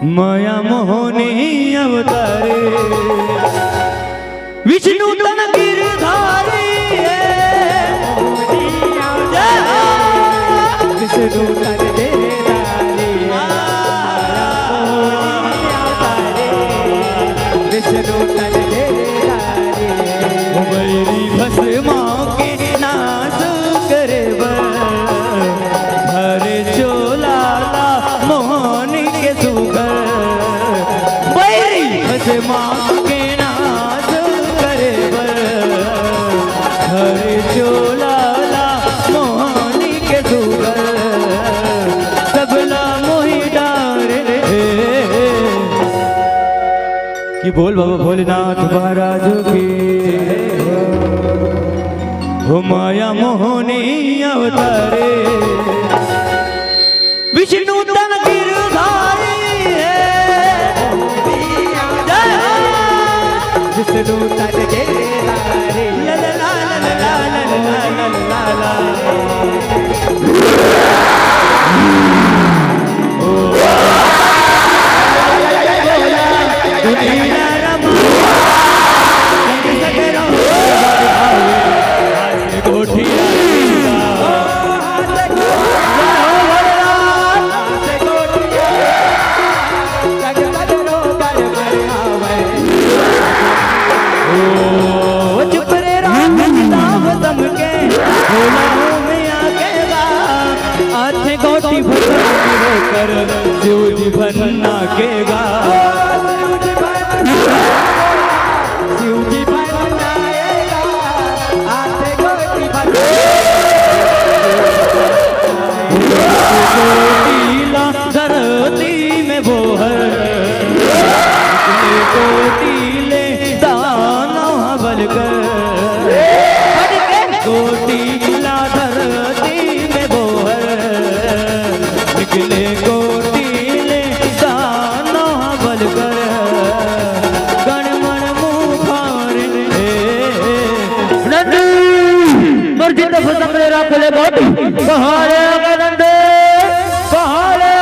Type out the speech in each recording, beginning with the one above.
माया मोहनी अवतारे विष्णु तन गिरधारी विष्णु तन गिरधारी विष्णु तन गिरधारी बैरी भस्मा के नाश करे हरे चोला मोहनी के सुगर बैरी भस्मा के नाश करे हरे चोला मोहनी के सुगर सबला मोहि डारे कि बोल बाबा भोलेनाथ महाराज की हो माया मोहनी अवतारे विष्णु तन गिरधारी विष्णु तन गिरधारी ला ला ला ला ला ला ला शिव जी भन्ना के गा शिव जी भन्ना धरती में बोहर कोटिले दाना बलकर कोटिला धरती में बोहर निकले कोटिले दाना बलकर गणमण मुखार मर्जी तो फसमरे रखले बाटी पहाड़े आनंदे पहाड़े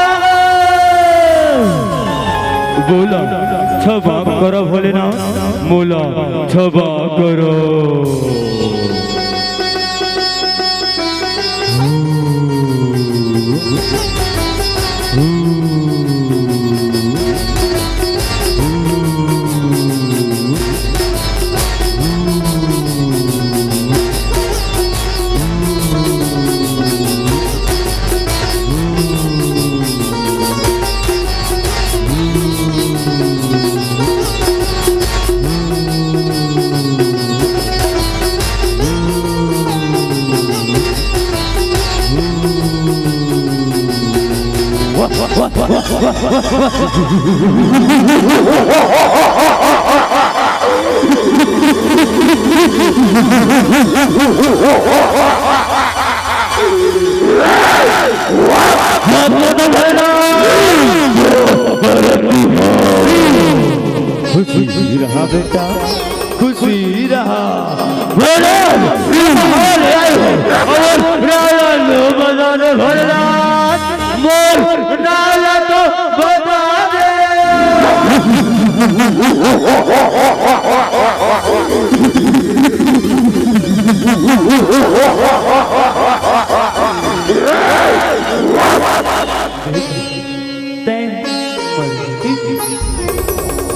बोला क्षमा करो भोलेनाथ मोला क्षमा करो खुशी रहा बेटा खुशी रहा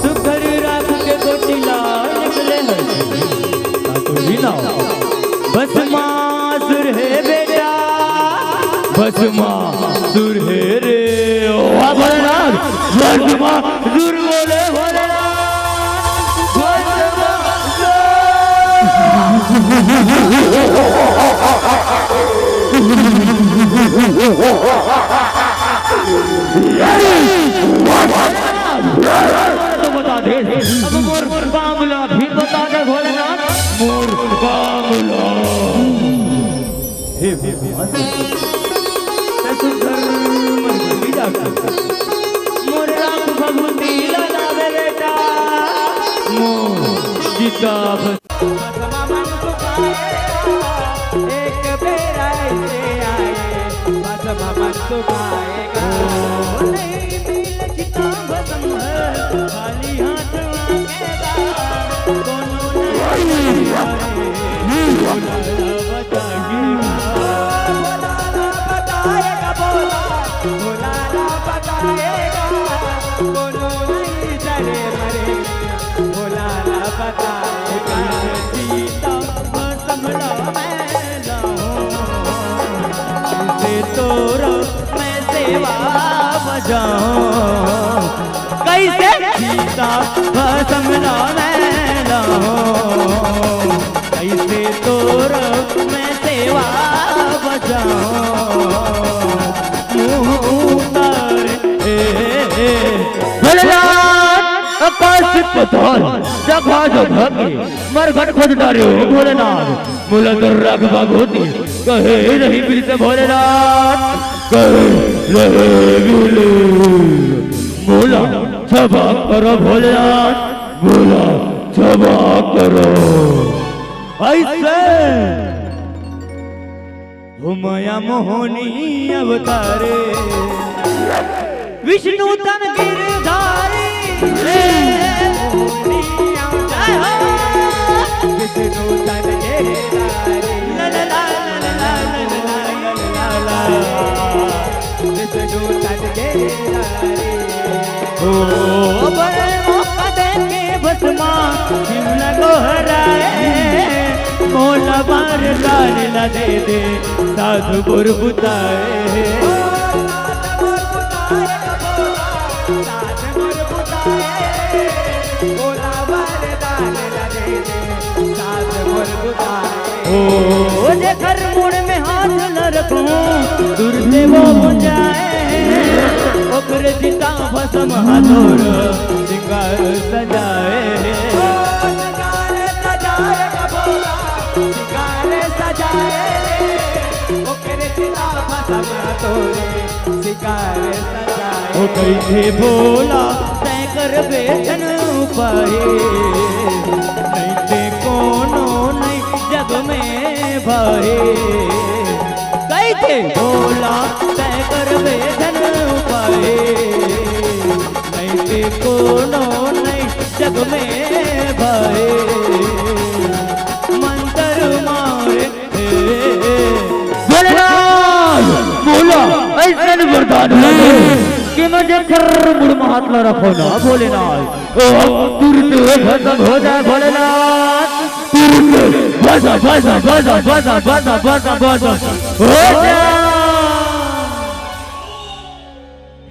सुखर रात के गोटिला निकले भस्मासुर है बेटा भस्मासुर है रे ओ भोलेनाथ भस्मासुर बोले तो बता दे अब मोर बांगला भी बता दे भोलेनाथ मोर बांगला हे मोर राम भगवती लावे बेटा मोर सीता एक बेरा ऐसे आए बस मन सुखाएगा नहीं मिल बजाऊं कैसे सीता भस्म ना मैं लाऊं कैसे तोर मैं सेवा बजाऊं मुँह उतार आकाश पताल जगह जगह के मरघट खोद डारे हो भोलेनाथ बोला तो रग भगवती कहे नहीं मिल से भोलेनाथ कहे रहे बोले बोला क्षमा करो भोलेनाथ बोला क्षमा करो ऐसे हो माया मोहनी अवतारे विष्णु तन गिरधारी विष्णु तन गिरधारी ला ला ला ला ला ला ला विष्णु तन गिरधारी ओ बड़े मौका देके भस्मा शिवला को हराए मोला बार कान ला दे दे साधु गुरु बुताए ओ देखर मुड़ में हाथ न रखूं दूर से वो मुझाए ओकर जिता भस्म हाथोर सिंगार सजाए सिंगार सजाए ओकर जिता भस्म हाथोर सिंगार सजाए ओ कैसे भोला तय कर बेचन पाए नहीं ते कोनो नहीं जग में भाई कैसे भोला तय कर बेचन पाए नहीं ते कोनो नहीं जग में भाई मंत्र मारे बोला ऐसा वरदान कि मुझे खर मुड़ हाथ ला रखो ना भोलेनाथ ओ तुरंत खत्म हो जाए भोलेनाथ बसा बसा बसा बसा बसा बसा बसा हो जा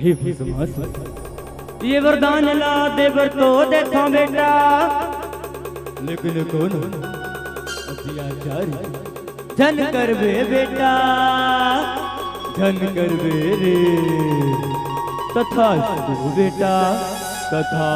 हे भस्मासुर ये वरदान ला देवर तो देखा बेटा लेकिन कौन अत्याचारी धन कर बे बेटा धन कर बे रे तथा बेटा तथा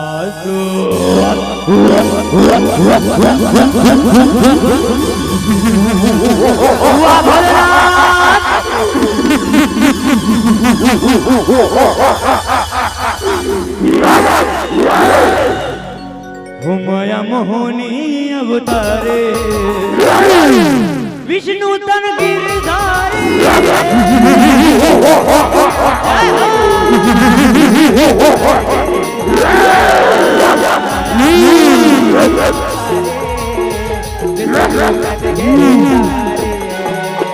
हो माया मोहनी अवतारे विष्णु तन गिरधारी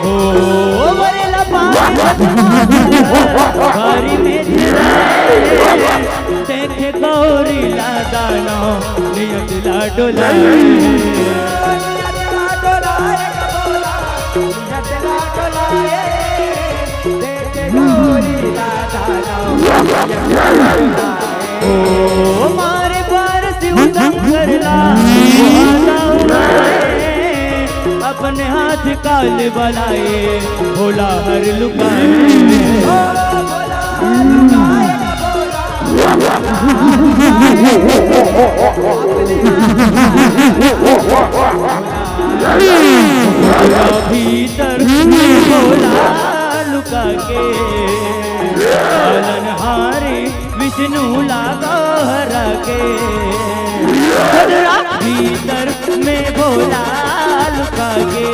ओ मरे भारी मेरी देखे गौरी ला दाना नियत ला डोला ओ मारे बार से उतर ला अपने हाथ काल बनाए भोला हर लुकाए भीतर भोला लुका के पालनहारी विष्णु लागा हरा के भीतर में भोला लुका के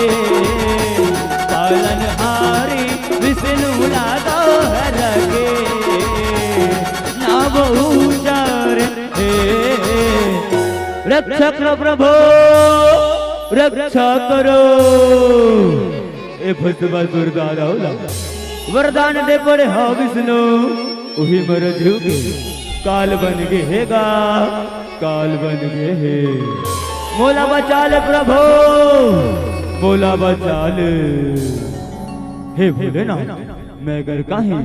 पालनहारी विष्णु लागा हरा के ना बहु चार रक्षा करो प्रभु रक्षा करो ए भस्मासुर दादा वरदान दे पड़े हा विष्णु वही मर झुके काल बन गेगा काल बन गे हे मोला बचा ले प्रभु मोला बचा ले हे भोलेनाथ मैं अगर काहे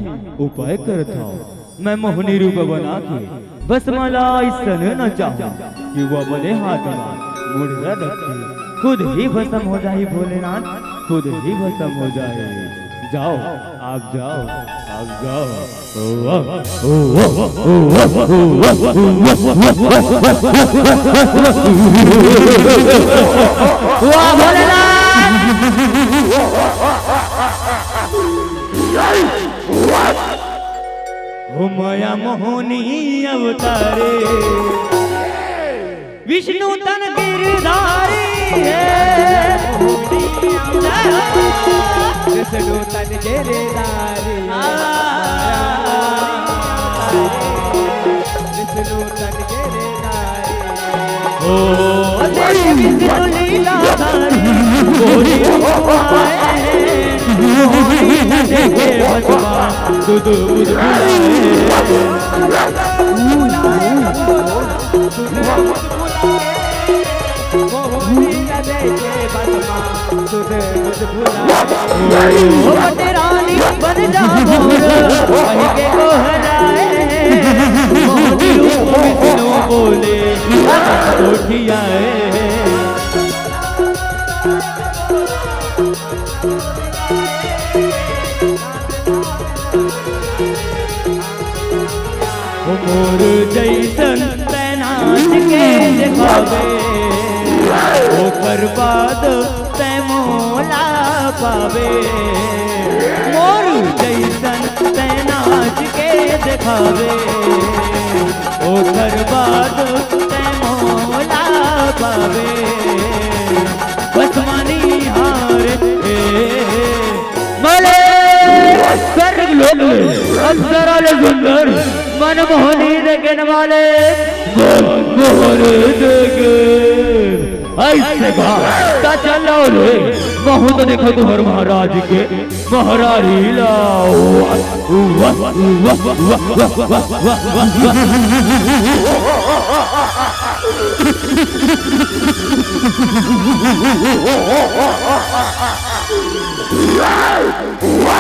उपाय करता मैं मोहनी रूप बना के बस मला सन न चाहूं कि वो अपने हाथ में मुड़िया रखे खुद ही भस्म हो जाए भोलेनाथ, खुद ही भस्म हो जाए। जाओ आप जाओ, आप जाओ। वाह भोलेनाथ। ओ माया मोहनी अवतारे विष्णु तन गिरधारी है, विष्णु तन गिरधारी, विष्णु तन गिरधारी। ओ तेरी विष्णु लीलाधारी गोरी देखे भगवा दूध दूध रानी बन जाओ वही के को हराए विष्णु बोले उठियाए। मोर जैसन तैनात के दिखावे ओकर बाद तै मोला पावे। मोर जैसन तैनात के दिखावे ओकर बाद तै मोला पावे। बसमानी हार मले स्वर्ग लोक अक्षराल सुंदर मनमोहनी देखने वाले मोहर देखे ऐसे कहा चलो रे महू तो देखो तुम्हारे महाराज के महारारी लाओ।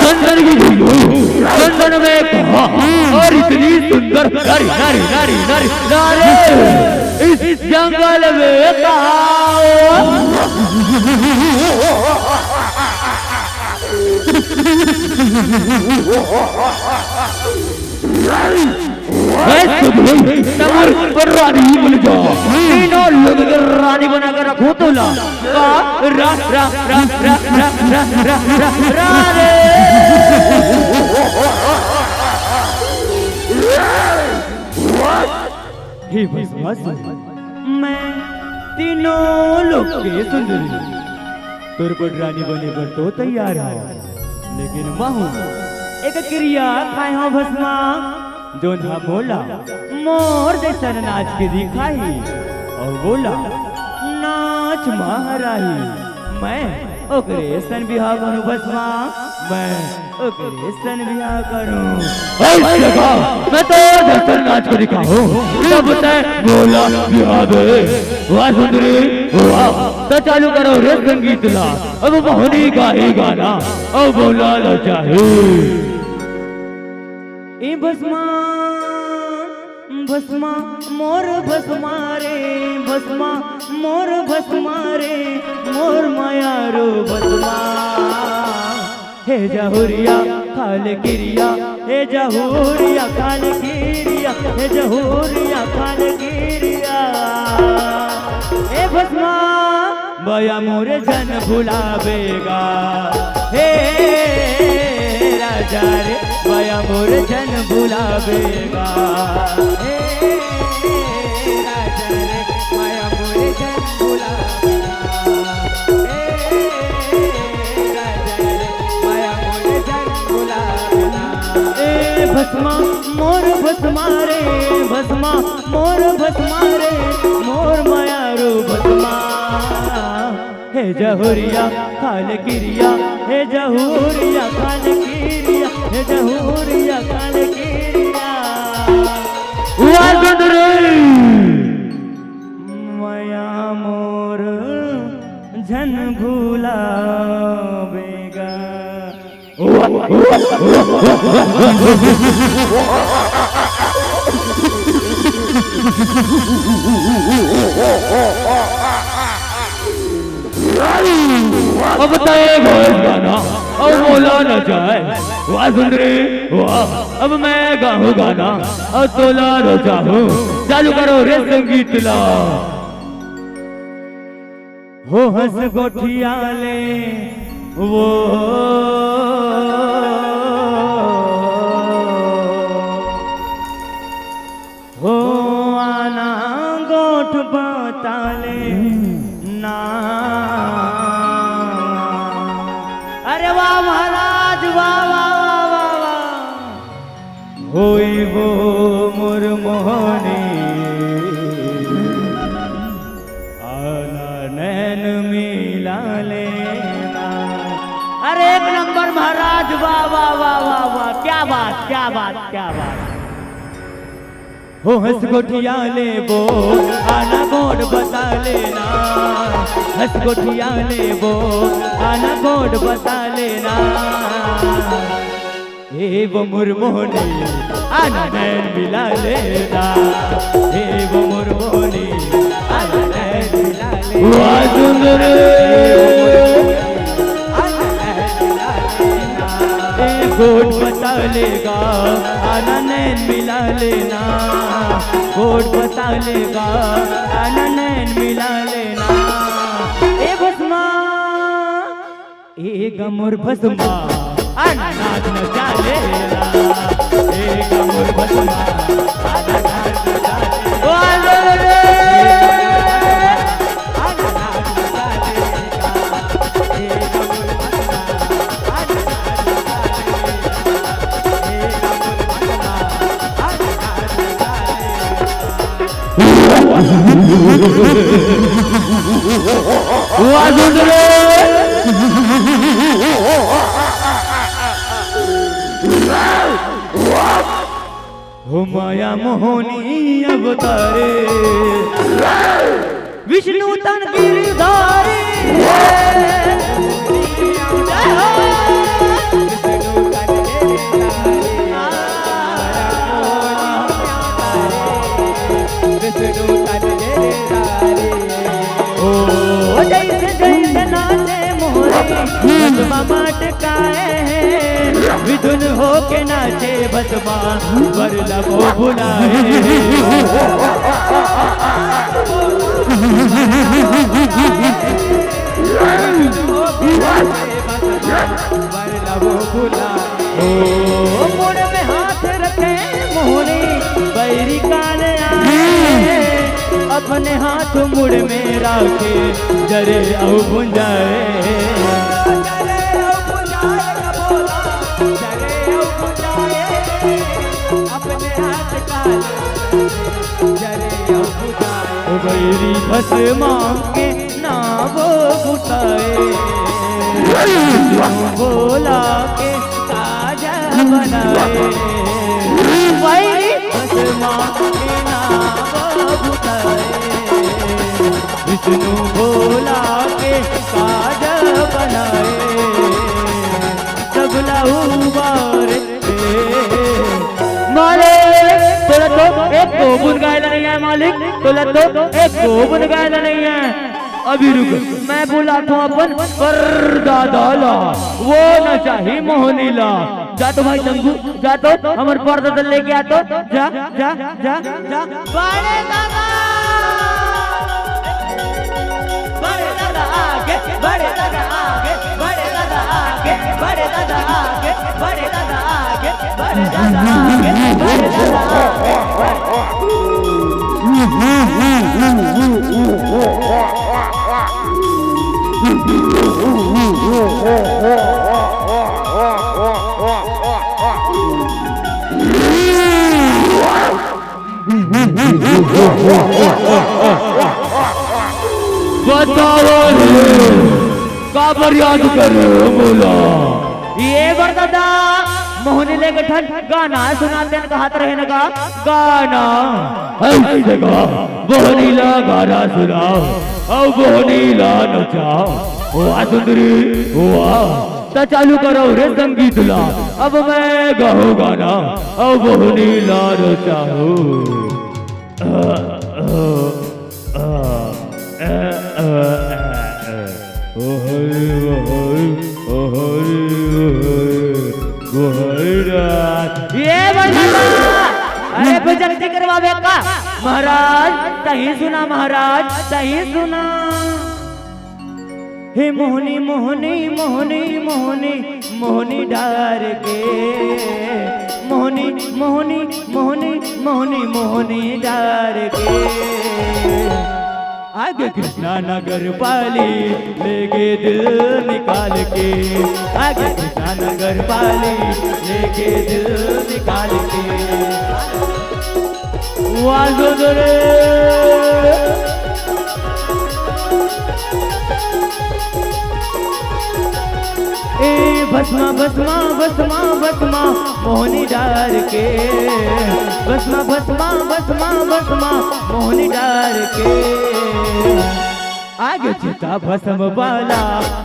चंदन की चंदन में कहा और इतनी सुंदर नारी नारी नारी नारी नारी इस जंगल में कहा। रानी बन जाओ, तीनों लोग रानी बनाकर रखो तो ला रा रा रा रा रा रा रा रा हे बस मैं तीनों लोग के सुंदरी तुर को रानी बने पर तो तैयार है, लेकिन महू एक क्रिया खाए हो भस्मा जो ना बोला मोर जैसा नाच के दिखाई और बोला नाच महाराही। मैं ओकरे सन बिहार करूं भस्मा, मैं ओकरे सन बिहार करूं। मैं तो जैसा नाच के दिखाऊं तब तक बोला बिहार दे। वाह सुंदरी वाह, तो चालू करो रे संगीत ला। अब मोहनी का ही गाना अब बोला लो चाहे ए भस्मा भस्मा मोर भस्मा रे भस्मा मोर भस्मा रे मोर माया रो भस्मा। हे जहुरिया खाल गिरिया, हे जहुरिया खाल गिरिया, हे जहुरिया खाल गिरिया। हे भस्मा बया मोरे जन भुलावेगा, हे राजा रे बया मोरे जन भुलावेगा। हे राजा रे बया मोरे जन भुलावेगा। हे राजा रे बया मोरे जन भुलावेगा। ए भस्मा मोर भस्मा रे भस्मा मोर भस्मा रे मोर माया रो भस्मा। हे जहुरिया खाल गिरिया, हे जहुरिया खाल गिरिया, हे जहुरिया खाल गिरिया। माया मोर जन भुलावेगा। अब तय गाना अब बोला न जाए। वाह सुंदरी वाह, अब मैं गाऊं गाना और तोला न चाहूं। चालू करो रे संगीत ला। हो हंस गोठिया ले वो हो आना गोठ बताले ना। अरे वाह महाराज वाह वाह वाह वाह वाह। होई वो मुरमोहनी आना नैन मिला लेना। अरे एक नंबर महाराज वाह वाह वाह वाह वाह। क्या बात क्या बात क्या बात। हो हंस गोठिया ले वो आना गोड बता लेना। हंस गोठिया ले वो आना गोड बता लेना। हे वो मुरमोहनी आना नैन मिला लेना। हे वो मुरमोहनी आना नैन मिला लेना। वाह सुंदर गोड बता लेगा आना नैन मिला लेना। गोड बता लेगा आना नैन मिला लेना। ए भस्मा ए गमुर भस्मा आना नाच नचा लेना। ए गमुर भस्मा आना नाच नचा लेना। हो माया मोहनी अवतारे विष्णु तन गिरधारी। विधुन हो के नाचे भस्मा वरला वो बुलाए। वरला वो बुलाए। मुड़ में हाथ रखे मोहनी बैरी काले आए। अपने हाथ मुड़ में राखे जरे औ बुंजाए। बैरी भस्मा के ना वो बुताए। बोला के काजा बनाए। बैरी भस्मा के ना वो बुताए। विष्णु बोला के काजा बनाए। सब लहू बार मालिक तोला तो एक गोबुन गायला नहीं है। मालिक तोला तो एक गोबुन गायला नहीं है। अभी रुक मैं बोला था अपन पर दादाला वो न चाही मोहनीला। जा तो भाई शंभू जा तो हमर पर्दा लेके आ तो जा जा जा जा। बड़े दादा आगे बड़े दादा आगे बड़े दादा आगे बड़े दादा आगे बड़े दादा आगे बड़े दादा आगे बड़े दादा बताओ काबर याद कर बोला। ये दादा मोहनी लेके ठन गाना सुनाते हैं हाथ रहे ना गाना ऐसे गा। बोहनीला गाना सुनाओ और बोहनीला नचाओ। वाह सुंदरी वाह। तो चालू करो रे संगीत ला। अब मैं गाऊं गाना और बोहनीला नचाओ। महाराज सही सुना, महाराज सही सुना। हे मोहनी मोहनी मोहनी मोहनी मोहनी डार के, मोहनी मोहनी मोहनी मोहनी मोहनी डार के। आगे कृष्णा नगर पाली लेके दिल निकाल के, आगे कृष्णा नगर पाली लेके दिल निकाल के। वाजो दरे ए भस्मा भस्मा भस्मा भस्मा मोहनी डार के, भस्मा भस्मा भस्मा भस्मा मोहनी डार के। आगे चिता भस्म वाला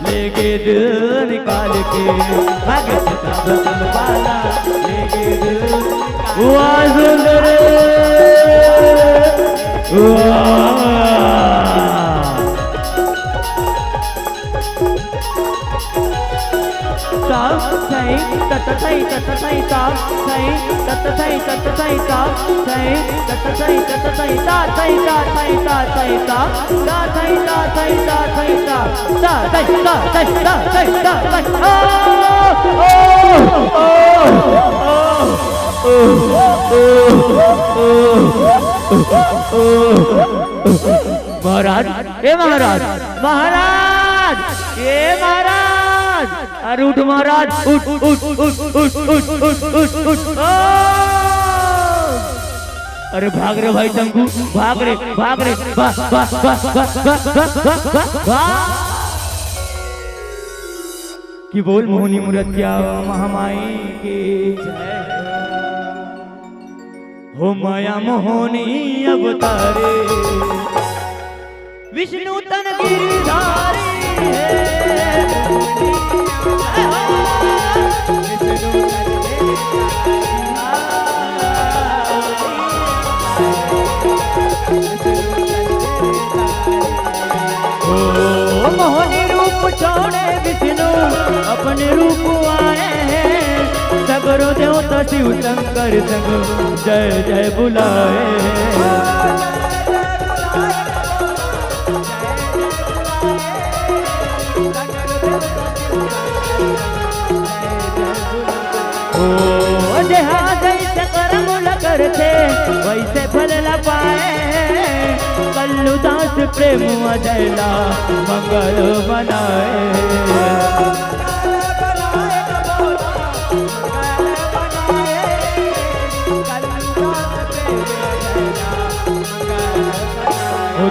लेके दिल निकाल के, आगे चिता भस्म वाला लेके दिल वाह सुंदर सही तत सही तत सही ताप सही तत सही तत सही ताप सही तत सही तत सही ता सही ता सही ता सही ता ता सही ता सही ता सही ता ता सही ता सही ता सही ता महाराज ए महाराज महाराज ए महाराज अरे उठ महाराज उठ उठ उठ उठ उठ उठ उठ उठ। अरे भाग रे भाई शंकु भाग रे भाग रे कि बोल मोहनी मुरतिया महामाई की जय हो माया मोहनी अवतारे विष्णु तन गिरधारी मोहनी रूप छोड़े विष्णु अपने रूप आए हैं, सगरो देवता शिव शंकर संग जय जय बुलाए। जैसे कर्म करते वैसे फल न पाए, कल्लू दास प्रेम अजयला मंगल बनाए।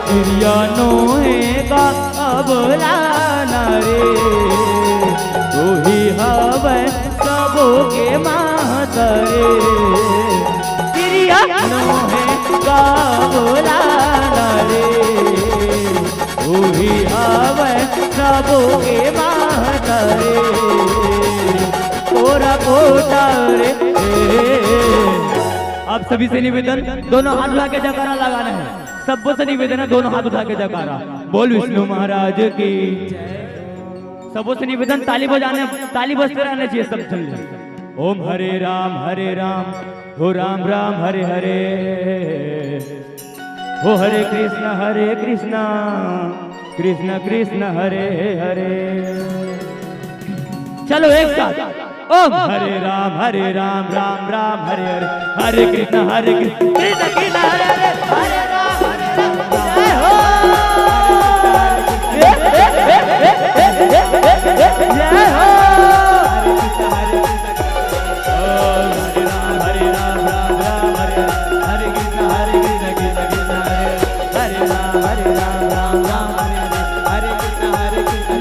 चिड़िया नोहेगा अब लाना रे, तू ही हवे सबों के मातरे। चिड़िया नोहेगा बुलाना रे, तू ही हवे सबों के मातरे। कोरा कोटा रे। आप सभी से निवेदन दोनों हाथ उठा के जयकारा लगाना है, सबको से निवेदन है दोनों हाथ उठा के जयकारा। बोल विष्णु महाराज की सबों से निवेदन ताली बजाने ताली बजते रहना चाहिए सब जन। ओम हरे राम हो राम राम हरे हरे, हो हरे कृष्ण कृष्ण कृष्ण हरे हरे। चलो एक साथ ओम हरे राम राम राम हरे हरे, हरे कृष्ण कृष्ण कृष्ण हरे हरे, हरे राम जय हो जय हो। हरे राम राम हरे हरे कृष्ण कृष्ण कृष्ण हरे राम राम हरे कृष्ण कृष्ण।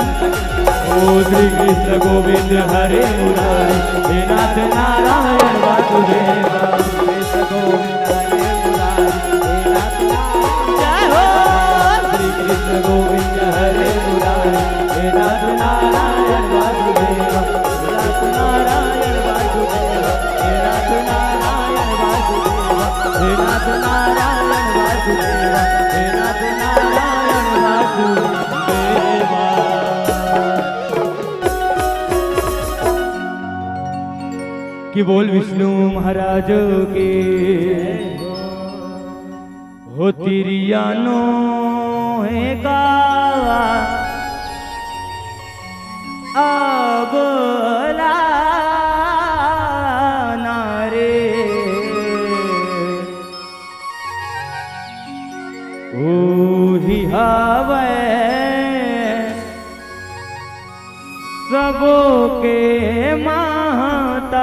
ओ श्री कृष्ण गोविंद हरे मुरारी, हे नाथ नारायण वासुदेव। कृष्ण गोविंद हरे मुरारी, हे नाथ जय हो। श्री कृष्ण गोविंद हरे मुरारी, हे नाथ नारायण वासुदेव। नाथ नारायण वासुदेव, हे नाथ नारायण वासुदेव, हे नाथ नारायण वासुदेव, हे नाथ नारायण वासुदेव। कि बोल विष्णु महाराज के हो तिरियानो है का अबला नारे ओही हवे सबो के महतारी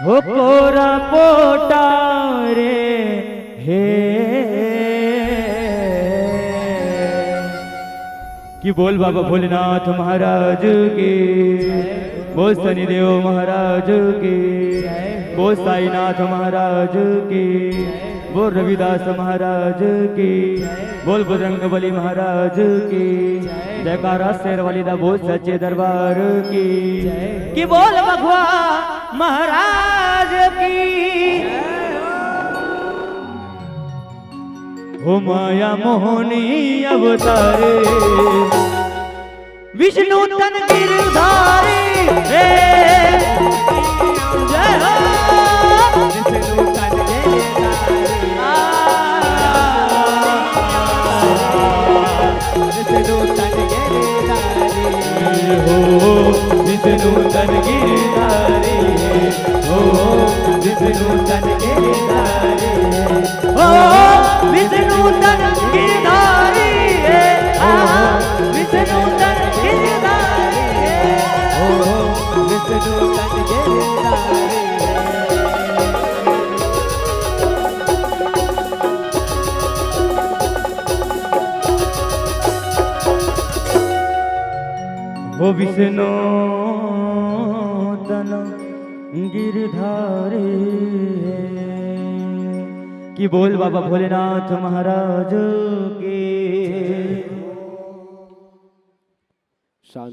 हो कोरा पोटा रे हे कि बोल बाबा भोलेनाथ महाराज की, बोल शनिदेव महाराज की, बोल साईनाथ महाराज की, बोल रविदास महाराज की, बोल बजरंगबली महाराज की, जयकारा शेर वाली दा बोल सच्चे दरबार की, कि बोल भगवा महाराज की। हो माया मोहनी अवतारे विष्णु तन गिरधारी रे जय हो विष्णु तन विष्णु तन गिरधारी हो विष्णु तन गिरधारी हो विष्णु तन गिरधारी विष्णु तन गिरधारी हो विष्णु तन गिरधारी हो विष्णु तन गिरधारी कि बोल बाबा भोलेनाथ महाराज की।